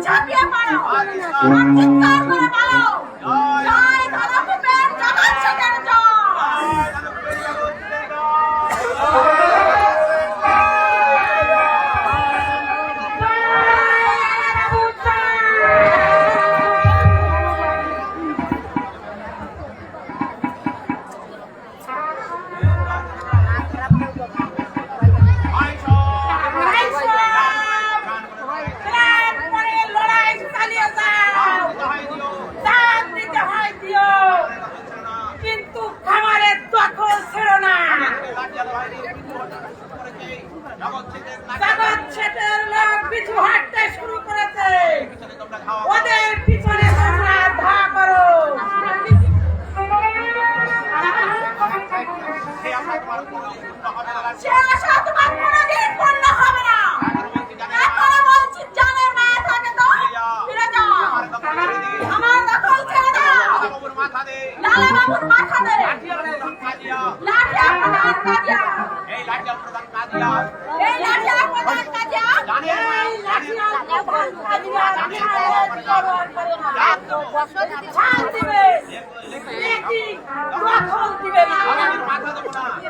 ঝাঁপিয়ে পড়ো আর চিৎকার করে বলো জয় ধনকুবের জগৎ ছেদের জয়। জগৎ ছেদের লোক পিছু হাঁটতে শুরু করেছে, ওদের পিছনে তোমরা ধা করো। সে আশা তোমার কোনোদিন পূর্ণ হবে না। এখনো বলছি জানের মায়া থাকে তো ফিরে যাও, আমার দখল ছেড়ে দাও। লালা বাবুর মাথা দে, লাঠিয়া প্রধান কাজিয়া, এই লাঠিয়া প্রধান কাজিয়া,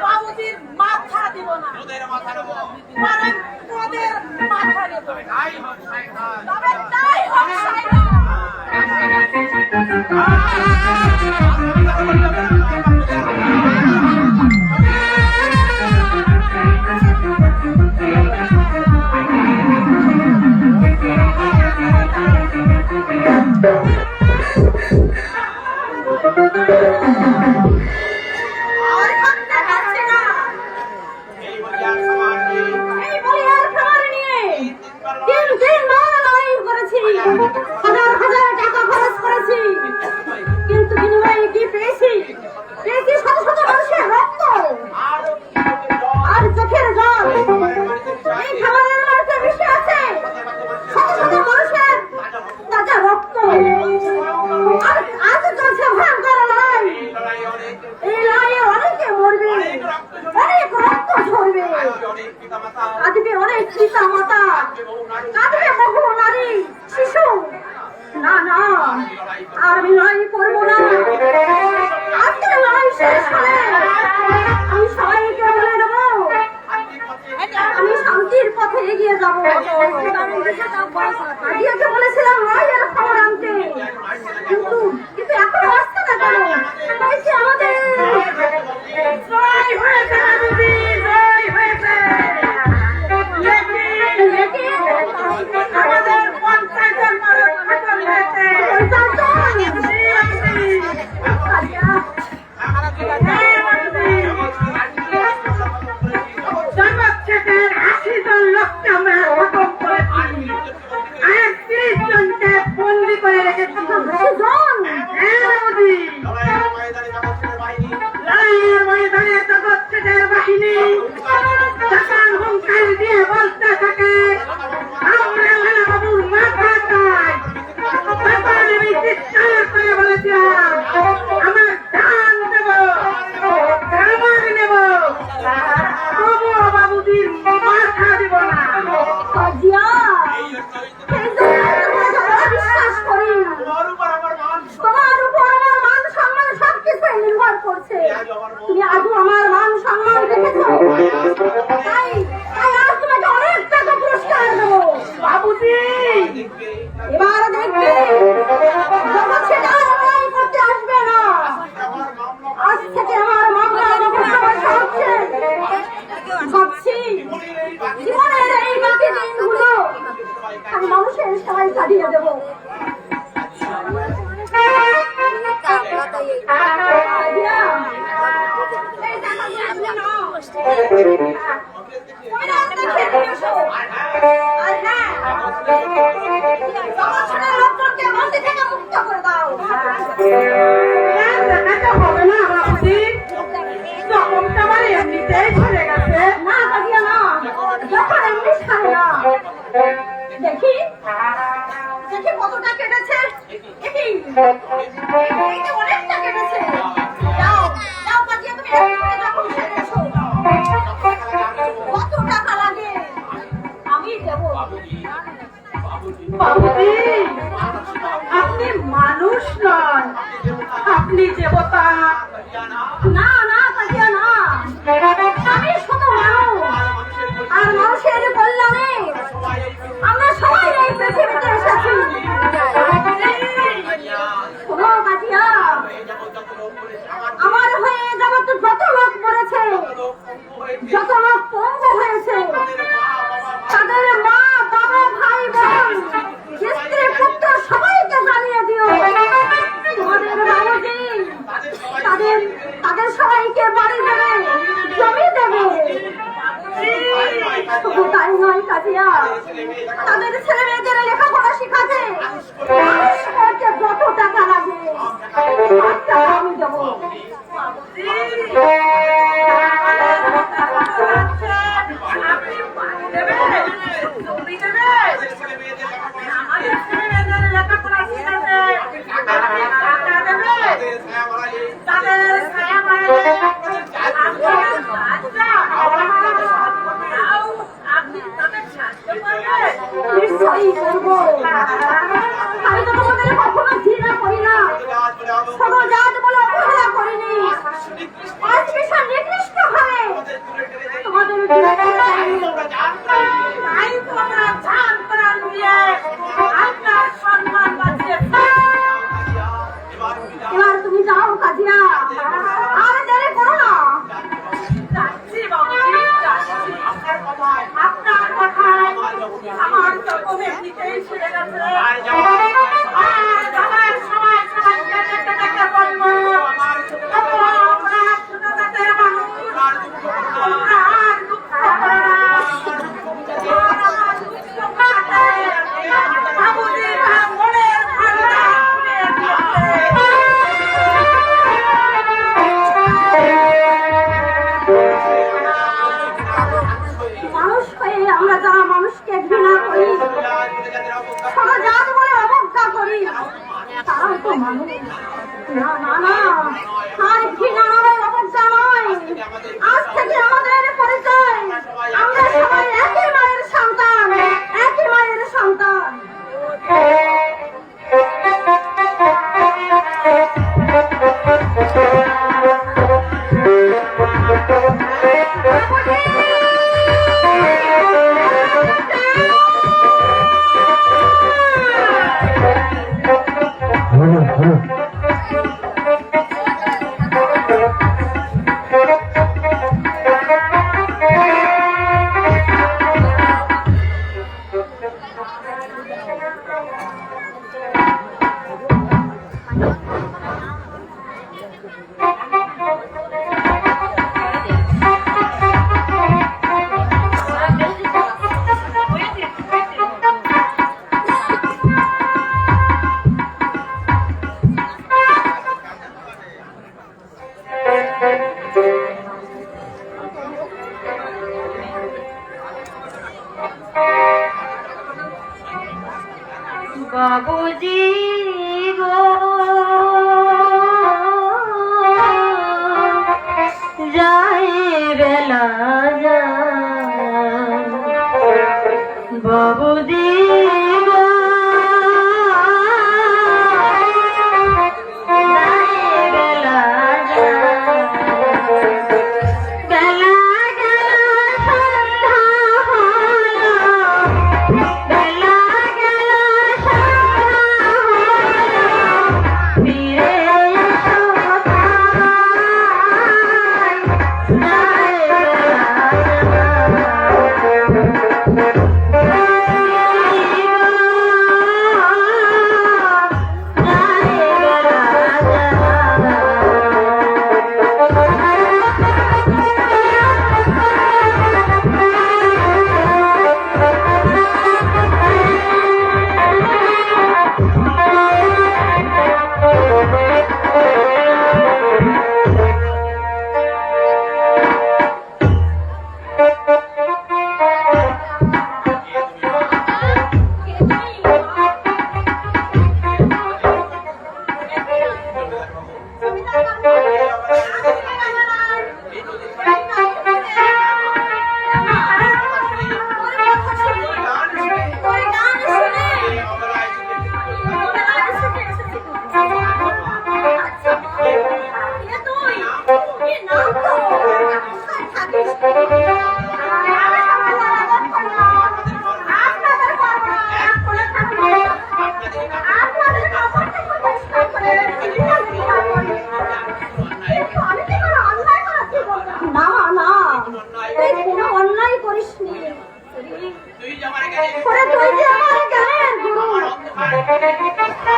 বাবুজির মাথা দিব না, বরং তোদের মাথা নেব। তবে তাই হোক শয়তান। কিন্তু বিনিময়ে কি পেয়েছি? পেয়েছি শত শত মানুষের রক্ত আর চোখের জল। এই খাবারের মধ্যে মিশে আছে শত শত মানুষের তাজা রক্ত। আর আজ চলছে ভয়ঙ্কর লড়াই। এই লড়াইয়ে অনেকে মরবে, অনেক রক্ত ঝরবে, কাঁদবে অনেক পিতা মাতা, কাঁদবে বহু নারী শিশু। না না, আর আমি লড়াই করবো না। আজকে লড়াই শেষ হলে আমি সবাইকে বলে দেবো আমি শান্তির পথে এগিয়ে যাবো। কাজিয়াকে বলেছিলাম লড়াইয়ের খবর আনতে, কিন্তু এখনো আসছে না কেন? হয়েছে আমাদের জয় হয়েছে, জয় হয়েছে। আমাদের পঞ্চায়েতের তুমি আজও আমার মান সম্মান রেখেছো, তাই আজ তোমাকে অনেক টাকা পুরস্কার দেবো। বাবুজি এবার দেখবে জগৎ ছেড়ে আর লড়াই করতে আসবে না। আজ থেকে আমার মামলা হচ্ছে, ভাবছি জীবনের এই বাকি দিনগুলো আমি মানুষের সবাই কাটিয়ে দেবো। হবে না বাবুজি, জখমটা মানে এমনিতেই ধরে গেছে। না কাজিয়া না, যখন এমনি ছাড়ে না। দেখি দেখি কতটা কেটেছে, অনেকটা কেটেছে। যাও যাও কাজিয়া, তুমি এক্ষুনি যখন সেরে এসো। কত টাকা লাগে আমি দেবো। আমাদের সবাইকে বাড়ি দেবে, জমি দেবে। শুধু তাই নয় কাজিয়া, তাদের ছেলে মেয়েদের লেখাপড়া শিখাতে মানুষ করতে যত টাকা লাগে সব টাকা আমি দেবো। নিশ্চয়ই করবো। আমি তো তোমাদের কখনো ঘৃণা করি না, ছোট জাত বলে অবহেলা করিনি। আজকে নিকৃষ্ট ভাবে তোমাদের এবার তুমি যাও কাজিয়া, আর দেরি করো না। আপনার কথায় আমার তো কমের দিকেই ছেড়ে গেছে। মানুষ হয়ে আমরা যারা মানুষকে ঘৃণা করি, ছোট জাত বলে অবজ্ঞা করি, তারাও তো মানুষ। না না না, আর ঘৃণা নয়, অবজ্ঞা নয়। আজ থেকে আমাদের পরিচয়, আমরা সবাই একই মায়ের সন্তান, একই মায়ের সন্তান। বাবুজি গো যাই বেলা যায়, বাবুজি গো যাই বেলা যায়, বেলা গেল সন্ধ্যা হলো, বেলা গেল ফিরে এসো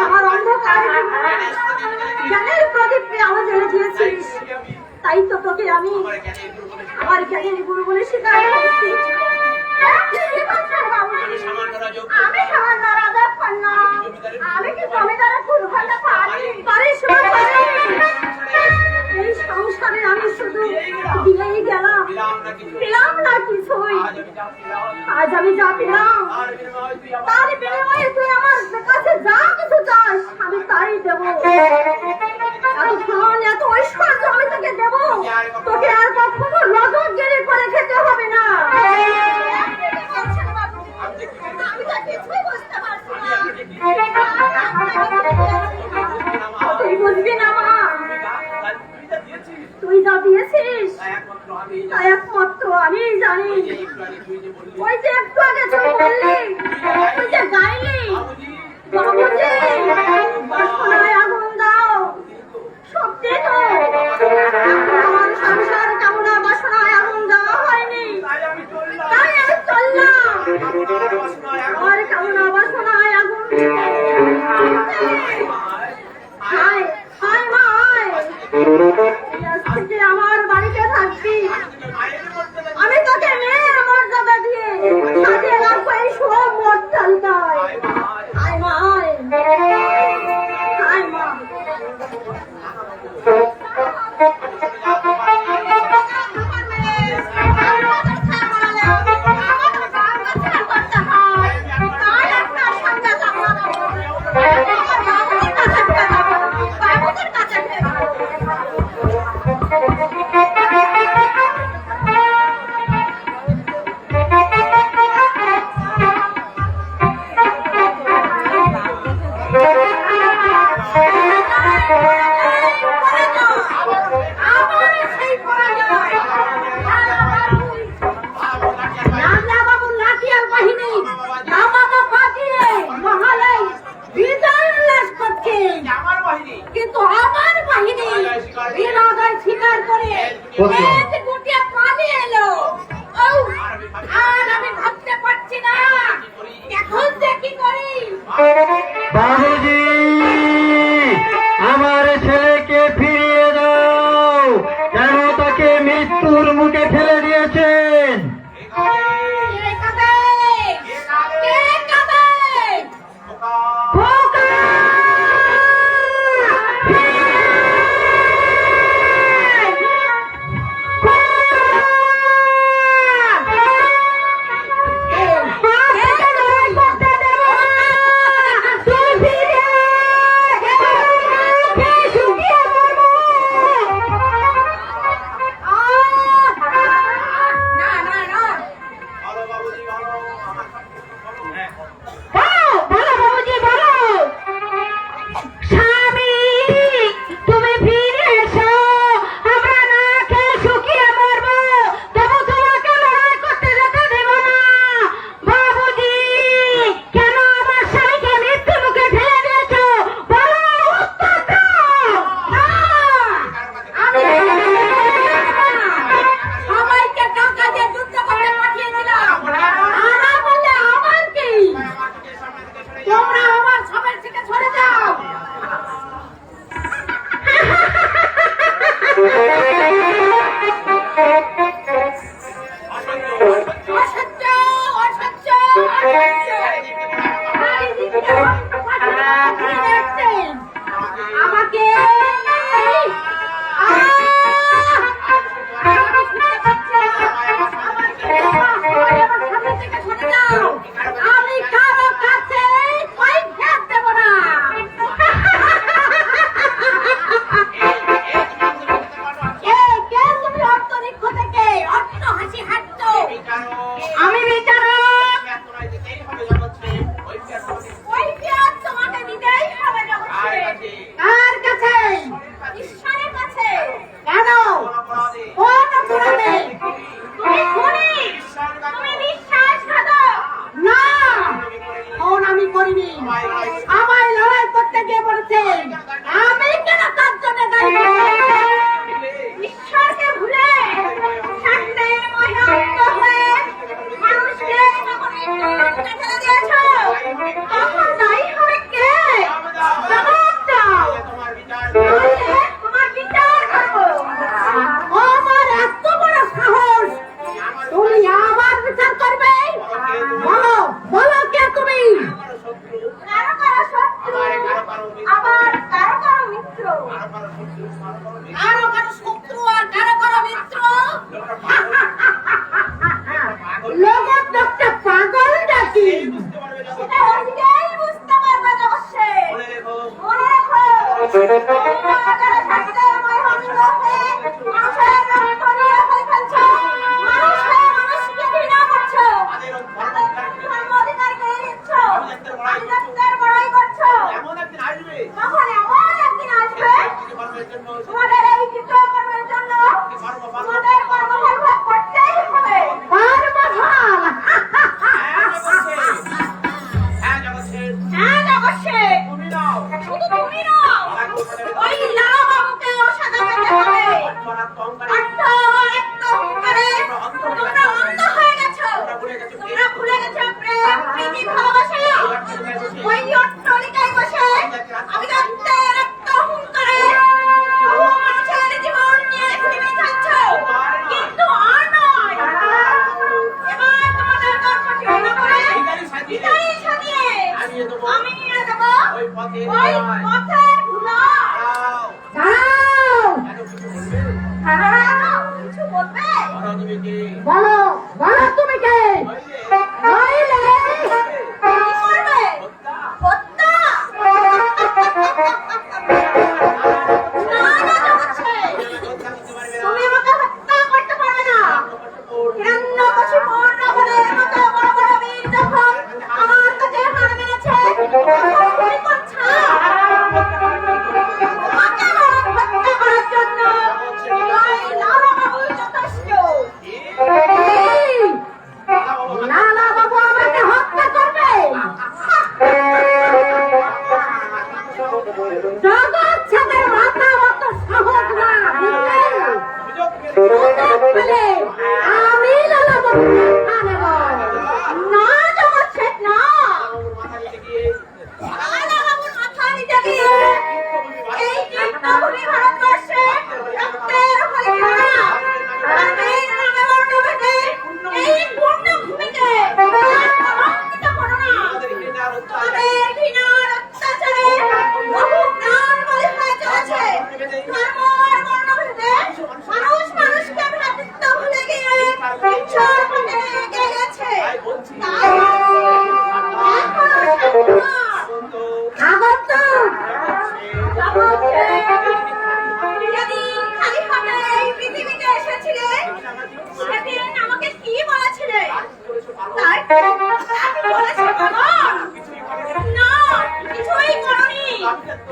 আমার অন্ধকার জ্ঞানের প্রদীপে আলো জ্বেলে দিয়েছিস। তাই তো তোকে আমি আমার জ্ঞানের গুরু বলে স্বীকার করছি। আমি সামান্য রাজা কন্যা, আমি কি জমিদারের কুলখানা পারিস? এই সংসারে আমি শুধু দিয়েই গেলাম, পেলাম না কিছুই। আজ আমি যা পেলাম তার বিনিময়ে তুই আমার কাছে যা কিছু চাস আমি তাই দেবো। এত ঐশ্বর্য আমি তোকে দেবো, তোকে আর কখনো নজরগিরি করে খেতে হবে না। আমি তো কিছুই বুঝতে পারছি না। তুই বুঝবি না মা, তুই যা দিয়েছিস তা একমাত্র আমি জানি। ওই যে একটু আগে তুই বললি, তুই যে গাইলি বাবুজি বাসনায় আগুন দাও, সত্যি তো আমার সংসার কামনা বাসনায় আগুন দেওয়া হয়নি, তাই আমি চললাম আমার কামনা বাসনায় আগুন। হায় হায় মা হায়, আজকে আমার বাড়িতে থাকবি, আমি তোকে মেয়ের মর্যাদা দিয়ে সাজিয়ে রাখবো এই সব মর্যাদায়। হায় মা হায়, হায় মা। কিন্তু আমার বাহিনী বিরাগায় স্বীকার করে গুটিয়া পালিয়ে এলো। আর আমি ভাবতে পারছি না এখন যে কি করি। বাবুজি, আমার ছেলেকে ফিরিয়ে দাও, কেন তাকে মৃত্যুর মুখে ফেলে দিয়েছেন? না ওই পথের নয়। দাঁড়াও। দাঁড়াও, কিছু বলবে? বলো, বলো তুমি কে? নইলে কি করবে? হত্যা? না, না, হচ্ছে। তুমি আমাকে হত্যা করতে পারবে না। হিরণ্যকশিপুর নগরের মতো বড় বড় বীর যখন আমার কাছে হার মেনেছে, তখন তুমি করছো। তোমাকে হত্যা করার জন্য ওই লালা বাবুই যথেষ্ট। এই, লালা বাবু আমাকে হত্যা করবে? জগৎ ছাদের মাথা অত সহজ না, বুঝলে? সুযোগ পেলে আমি লালা বাবুকে আনব। না জগৎ শেঠ, না। লালা বাবুর মাথা নিতে গিয়ে এই তীর্থভূমি ভারতবর্ষে রক্তের হরিণা ধর্মের নামে বর্ণভেদে এই পূর্ণভূমিকে কলঙ্কিত করো না। তাদের ঘৃণার অত্যাচারে বহু প্রাণ বলি হয়ে চলেছে। ধর্ম আর বর্ণভেদে মানুষ মানুষকে ভ্রাতৃত্ব ভুলে গিয়ে হিংসার পথে এগিয়ে গেছে। তাই এখনো যেদিন খালি হাতে এই পৃথিবীতে এসেছিলে, সেদিন আমাকে কি বলেছিলে? তাই আমি বলেছি পাগল? না, কিছুই করনি।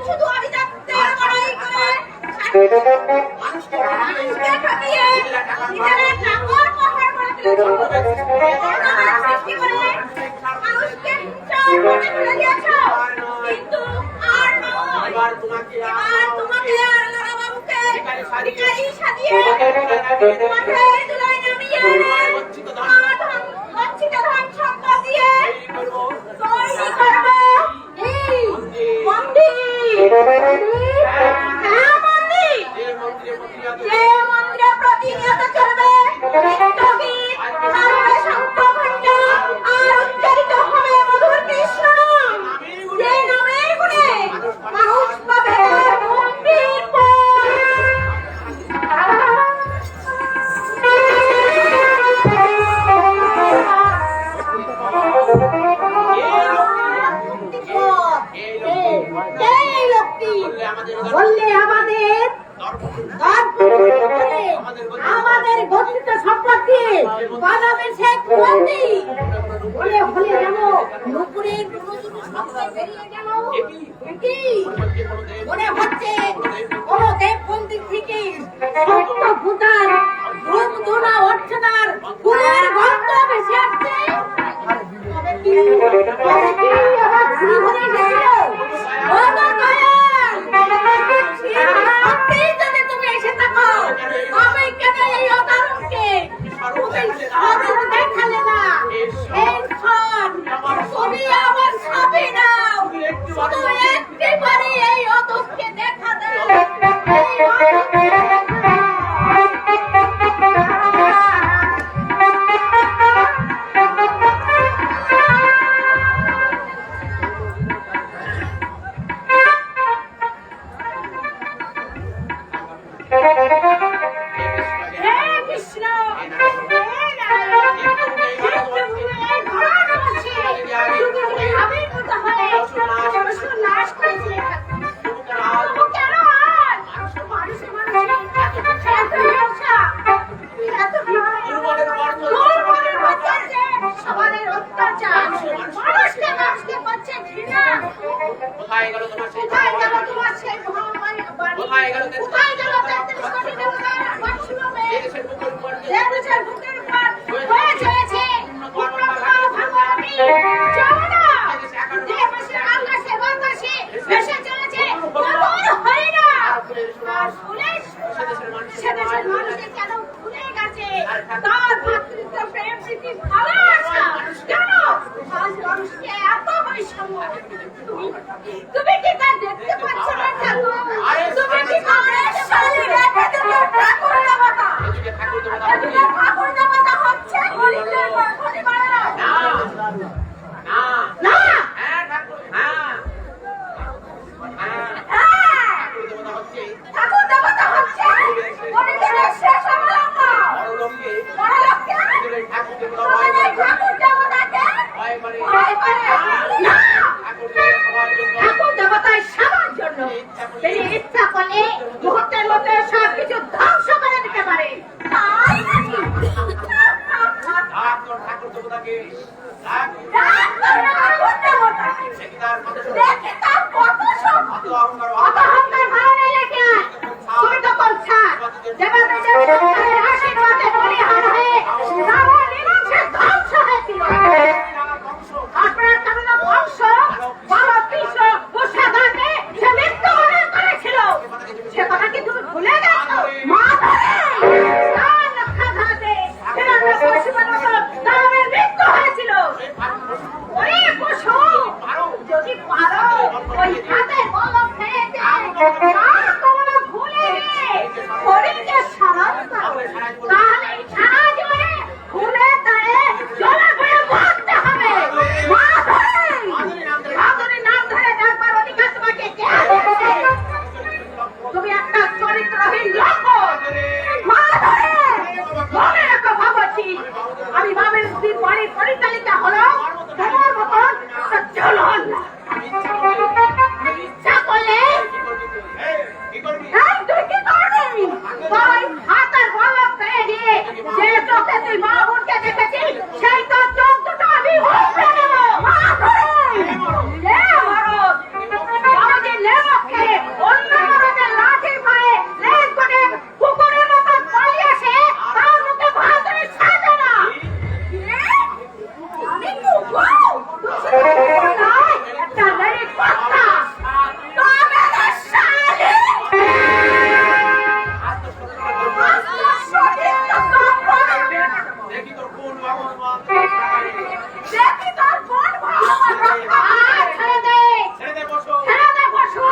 শুধু আভিজাত্যের বড়াই করে মানুষকে ঠকিয়ে নিজেদের নাগর প্রহার করে তুলেছ। বর্ণভেদ সৃষ্টি করে মানুষকে হিংসার পথে ফেলে দিয়েছ। কিন্তু আর নয়, এবার তোমাকে আর লালা বাবুকে ভিখারি সাজিয়ে মাঠের ধুলায় নামিয়ে গচ্ছিত ধন সম্পদ দিয়ে তৈরি করবো এই মন্দির। হ্যাঁ, মন্দির। যে মন্দিরে প্রতিনিয়ত চলবে নিত্যগীত, চলবে শঙ্খঘণ্ট, আর উচ্চারিত হবে মধুর কৃষ্ণ নাম। যে নামের গুণে মানুষ পাবে মুক্তির পথ। এই লোকটি বললে আমাদের আমাদের গঠিত সম্পদ দিয়ে বানাবে শেখ মন্দির। বলে হলে যেন নুপুরের দুটো দুটো শব্দ বেরিয়ে গেল। কি মনে হচ্ছে কোন দেব মন্দির থেকে সত্য ভূতার ধূম ধুনা অর্চনার ফুলের গন্ধ ভেসে আসছে। তবে কি আমার শ্রী হয়ে গেছিল? সত্যিই যদি তুমি এসে থাকো, তবে কেন এই অদারুণকে তুমি স্বরূপ দেখালে না? এই ক্ষণ তুমি আমার সবই নাও, শুধু একটিবারই এই অদূতকে দেখা দাও। এই অদূতকে দেখা দাও। হে কৃষ্ণ, হে নারায়ণ, এই ভারতবর্ষে তুমি আবির্ভূত হয়ে মানুষের নাশ করেছিলে। তবু কেন আজ মানুষে এত হিংসা, এত দুর্বলের অত্যাচার, সবারের অত্যাচার, মানুষকে করছে ঘৃণা। কোথায় গেল তোমার সেই মহামারী বাণী? কোথায় গেল দেশের বুকের উপর হয়ে চলেছে পূর্ণকাল ভাঙামি যমুনা। দেশে আকাশে বাতাসে ভেসে চলেছে নগর হরিণা। আর সে দেশের মানুষকে কেন ভুলে গেছে তার ভাতৃত্ব, প্রেম, প্রীতি, ভালোবাসা? কেন আজ মানুষকে এত বৈষম্য? তুমি কি তা দেখতে পাচ্ছ না ঠাকুর? তুমি কি কানের সামনে রেখে দেবে ঠাকুর দেবতা? ঠাকুর দেবতা হচ্ছে গরিবদের পরিবারের। না, না, না। তাকে রাগ করে না, আর উঠতে বসা। দেখি তার কত দেখি তার কত শোক। কত অহংকার অত অহংকার ভালো নেই লেখা। তুই তো করছা। যেভাবে যে সন্তানের আশীর্বাদে বলিহার হয়ে রাবণ নিমজ্জে ধ্বংস হয়েছিল। আপনার কারণে বংশ বড় কৃষ্ণ উষাধানে সে মৃত্যুবরণ করেছিল। সে কথা কি তুমি ভুলে গেছো? মা ধরে তার রক্ষাঘাতে হিরণ্যকশিপুর মতো দানবের মৃত্যু হয়েছিল। ওরে পশু, যদি পারো ওই হাতের বলক ফেলে দে। আর তোমরা ভুলে গিয়ে হরিকে স্মরণ করো। তাহলে এই সারা জীবনে ভুলে তারে জ্বলা করে মরতে হবে। মা ধরে মাধুরীর নাম ধরে ডাকবার অধিকার তোমাকে কে দিয়েছে? তুমি একটা চরিত্রহীন লম্পট। মা ধরে মনে রাখো ভাবছি, আমি বাবের স্ত্রীর বাড়ির পরিচালিকা হলো তোমার মতন একটা চলন না। ইচ্ছা করলে কি করবি এই তুই কি করবি? তোর হাতের বলক ফেলে দিয়ে যে চোখে তুই মা বোনকে দেখেছিস সেই তোর চোখ দুটো আমি উপড়ে নেব। মা ধরে লে মরদ, আমাদের লেবক খেয়ে অন্য মরদের লাঠি পায়ে লেজ করে কুকুরের মতো পালিয়ে আসে, তার মুখে ভাতের সাজে না। আমি কুকুর? তুই শুধু কুকুর নয়, একটা নারী কর্তা। তবে রে শালী, আত্মসঠিক তো সম্পন্ন। দেখি তোর কোন ভগবান দেখি তোর কোন ভগবান রক্ষা। আর ছেড়ে দে, ছেড়ে দে বসো ছেড়ে দে পশু।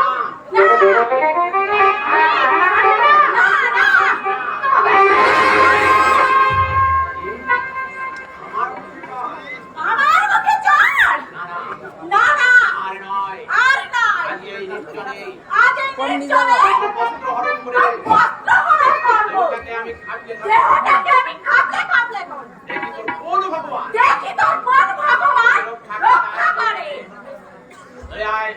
না, না, তবে আমার মুখে জল। না, না, আর নয় আর নয়। আজ এই নির্জনে আজ এই নির্জনে বস্ত্র হরণ করে তোর বস্ত্র হরণ করবো। দেহটাকে আমি খাদ্যে দেহটাকে আমি কাঁপতে কাঁপতে করবো। দেখি তোর কোন ভগবান দেখি তোর কোন ভগবান রক্ষা করে। এই আয়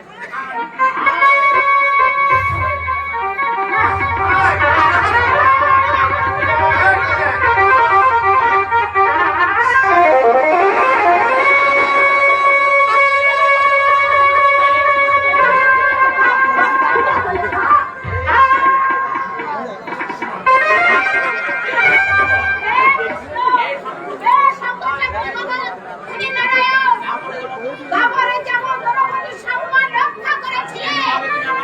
বাবারে যেমন দ্রৌপদীর সম্মান রক্ষা করেছিলে,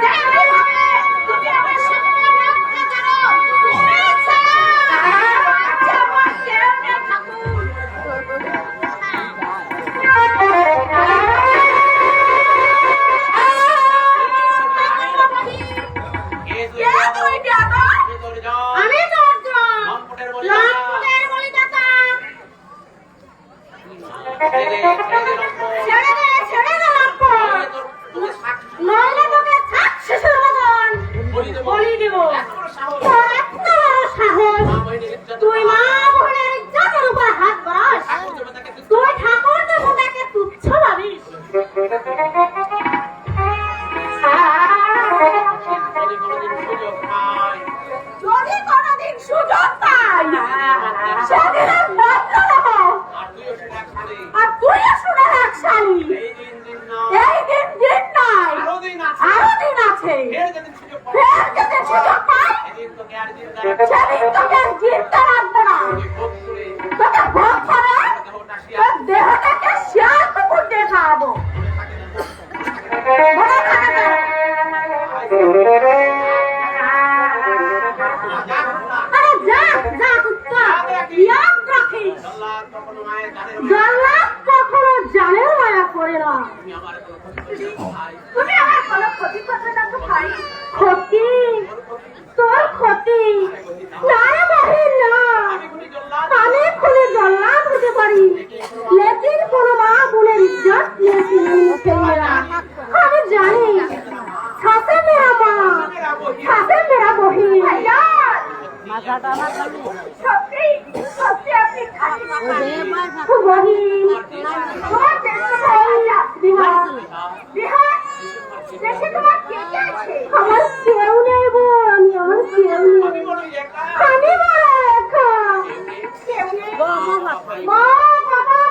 তেমনিভাবে তুমি আমার সম্মান রক্ষা করো। তুমি ছাড়া যেমন কেউ নেই ঠাকুর। কে তুই কে তুই দাদা? কে তোর জন আমি তোর জন। লম্পটের বলি লম্পটের বলিদাতা। ছেড়ে দে লম্পট ছেড়ে দে, ছেড়ে দে লম্পট। তোকে সাক্ষী নইলে তোকে থাক শিশুর মতন বলি দেবো বলি দিব। এত বড় সাহস তোর এত বড় সাহস, মা বহিনীর ইজ্জত তুই মা বোনের ইজ্জতের উপর হাত বাড়াস। ঠাকুর দেবতাকে তুই তুই ঠাকুর দেবতাকে তুচ্ছ ভাবিস। যদি কোনোদিন সুযোগ পাই যদি কোনোদিন সুযোগ পাই সেদিনের বন্ধ হবো। আর তুইও সেটা খালি আর তুইও শুনে রাখ শালী, এই দিন না এই দিন দিন নাই, আরো দিন আছে আরো দিন আছে। ফের যেদিন সুযোগ পাই ফের যদি সুযোগ পাই সেদিন তোকে আর দিন সেদিন তোকে আর জিততে রাখবো না। তুই ভোগ করে তোকে ভোগ করে দেহটা তোর শিয়াল দেহটাকে শিয়াল কুকুর দিয়ে খাওয়াবো। মনে থাকে তো? আরে যা, যা কুত্তা, ইয়াদ রাখিস। আল্লাহ কখনো মায়ের গানের জল্লাদ কখনো জানের মায়া করে না। তুমি আমার কোনো ক্ষতি করতে ভাই তুমি আমার কোনো ক্ষতি করতে না তো ভাই। ক্ষতি? তোর ক্ষতি? না রে মহিন না। আমি খুনি জল্লাদ আমি খুলে জল্লাদ হতে পারি, লেকিন কোনো মা বোনের ইজ্জত নিয়ে না। আমি জানি সাথে মেরা মা, সাথে মেরা বহিন। সত্যি সত্যি আপনি খাঁটি বহিন। তোমার দেশে বিহার, বিহার দেশে তোমার কে কে আছে? আমার কেউ নেই বোন, আমার কেউ নেই। আমি বলি একা আমি বলা একা। কেউ নেই। মা বাবা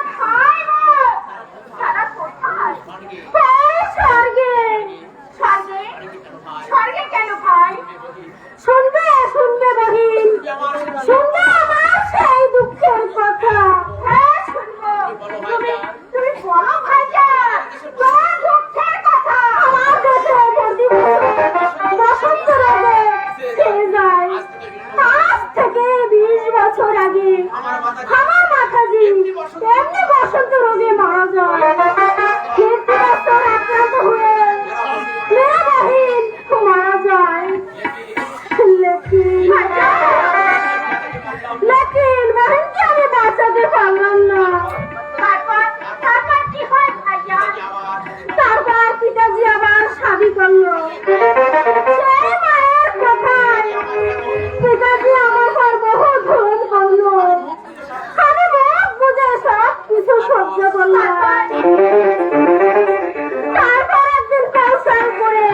বছর আগে আমার মাতাজি এমনি বসন্ত রোগে মারা যায়। কীর্তি বছর আক্রান্ত হয়ে মেয়ে বাহিন মারা যায়। লেকিন বাহিনকে আমি বাঁচাতে পারলাম না। তারপর কি হয় ভাইয়া? তারপর পিতাজি আবার শাদী করলো। সেই মায়ের কথায় পিতাজি আমার পর বহু ধরন করলো। আমি মুখ বুঝে সব কিছু সহ্য করলাম। তারপর একদিন কৌশল করে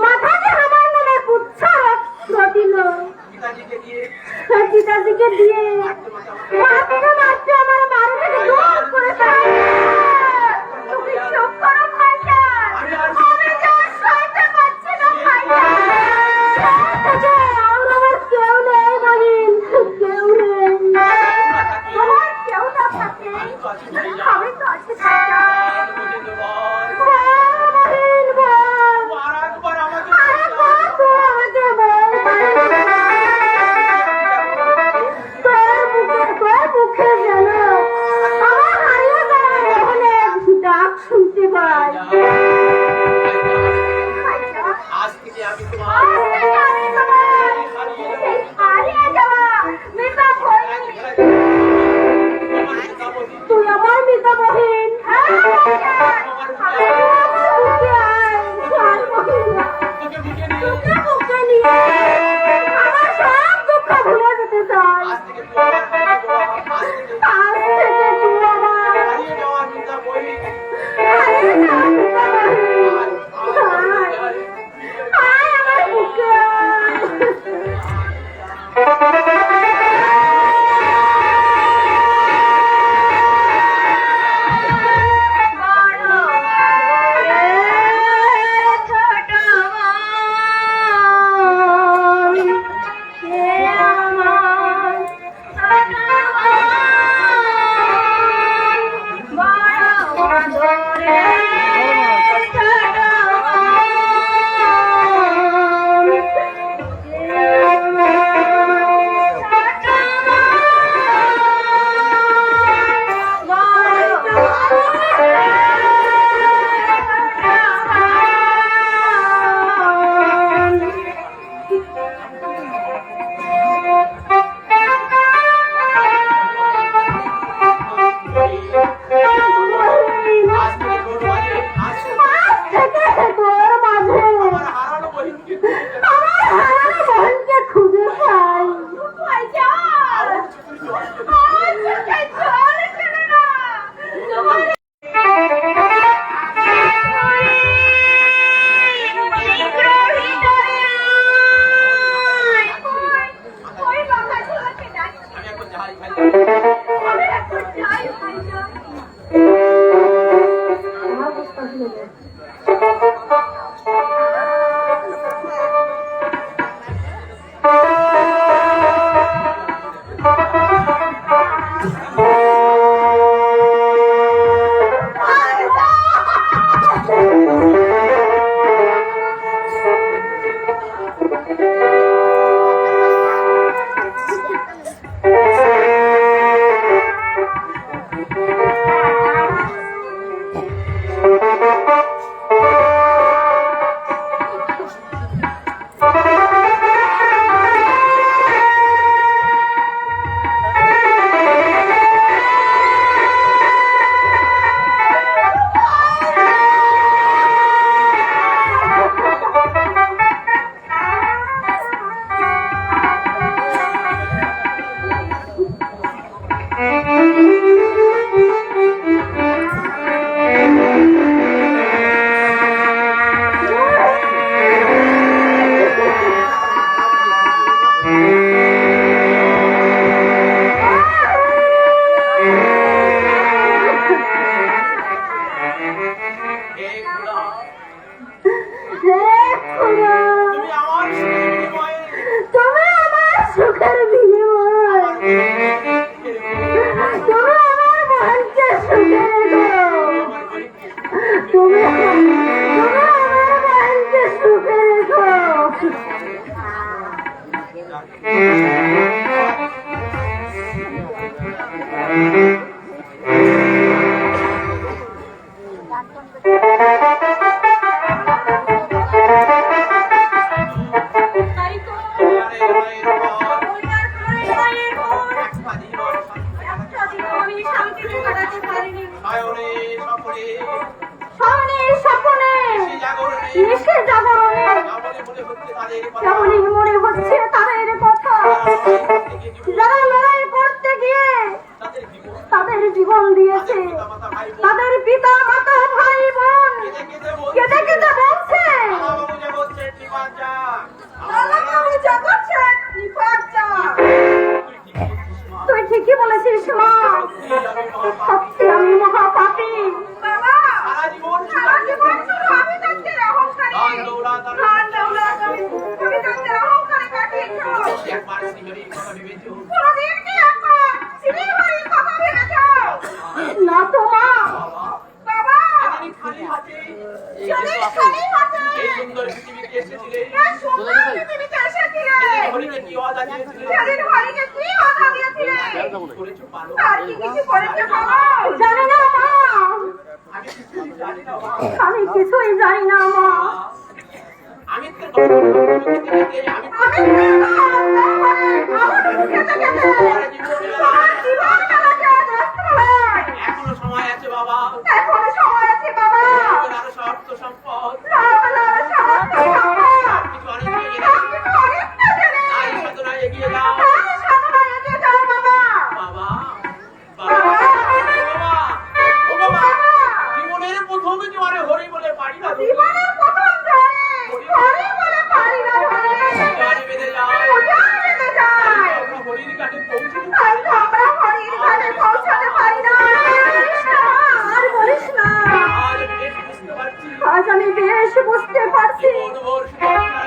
মাথাতে আমার নামে পুচ্ছার ঘটিল। পিতাজিকে দিয়ে মাত্র আমার বাড়ি থেকে দূর করে দেয়। তুমি চুপ করো ভাইয়া, আমি তো সইতে পারছি না ভাইয়া। আমার কেউ নেই বাহিন, কেউ নেই। আমার কেউ না থাকে আমি তো আছি ভাইয়া। বাহিন বল, আরেকবার তুই আমাকে বল তোর মুখে যেন আমার হারিয়ে যাওয়া মোহনের ডাক শুনতে পাই। আজ থেকে আমি হারিয়ে যাওয়া মিতা বহিন, তুই আমার মিতা বহিন। তোকে বুকে নিয়ে আমার সব দুঃখ ভুলে যেতে চাই। আজ থেকে তুই আমার হারিয়ে যাওয়া মিতা বহিন। আয় আমার বুকে তাই তো ওই আর খাই মায়ের ঘর একটা দিন আমি শান্তিতে কাটাতে পারিনি। স্বপ্নে স্বপ্নে নিশে জাগরণে কেমনই মনে হচ্ছে তাদের কথা, যারা লড়াই করতে গিয়ে তাদের জীবন দিয়েছে, তাদের পিতা মাতা ভাই বোন কেঁদে কেঁদে বলছে বাবাবাবু জগৎছেন নিপাচ্চা। তুই ঠিকই বলেছিস মা, সত্যি আমি মহাপাপী। বাবা সারা জীবন শুধু আমি তাদের অহংকারে ধন দৌলত আমি তাদের অহংকারে কাটিয়েছো। কোনদিন কি একবার সিঁড়ির বাড়ির কথা ভেবেছ? না তো মা। বাবা সেদিন খালি হাতে এই সুন্দর পৃথিবীতে এসেছিলে, এই সুন্দর পৃথিবীতে এসেছিলে, হরিকে কি ওয়াদা দিয়েছিলে? সেদিন হরিকে কি কথা দিয়েছিলে? করেছো পারো? আর কি কিছু করেছে বাবা? জানি না মা, আমি কিছুই জানি না মা। আমি কিছুই জানি না মা। আমি তো আমি আমি খেতে খেতে আমার জীবন কাটাতে ব্যস্ত হই। এখনো সময় আছে বাবা, এখনো সময় আছে বাবা। আরো শর্ত সম্পদ রামলাল সাহায্য সম্ভব। কিছু অনেক এগিয়ে আমি তো অনেকটা জেনে। তাই সাধনায় এগিয়ে যাও আমি সাধনায় এগিয়ে যাও বাবা। বাবা। বাবা ও বাবা, জীবনের প্রথম জোয়ারে হরি বলে পারি না তুমি। জীবনের প্রথম জয়ে হরি বলে পারি না ধরে। জোয়ারে বেঁধে যাও, উজাড় বেঁধে যায়। আমরা হরির কাছে পৌঁছতে তাই পারি তো আমরা হরির ঘাটে পৌঁছাতে পারি না। আর বলিস না, আর বেশ বুঝতে পারছি আজ আমি বেশ বুঝতে পারছি জীবন ভোর সুখ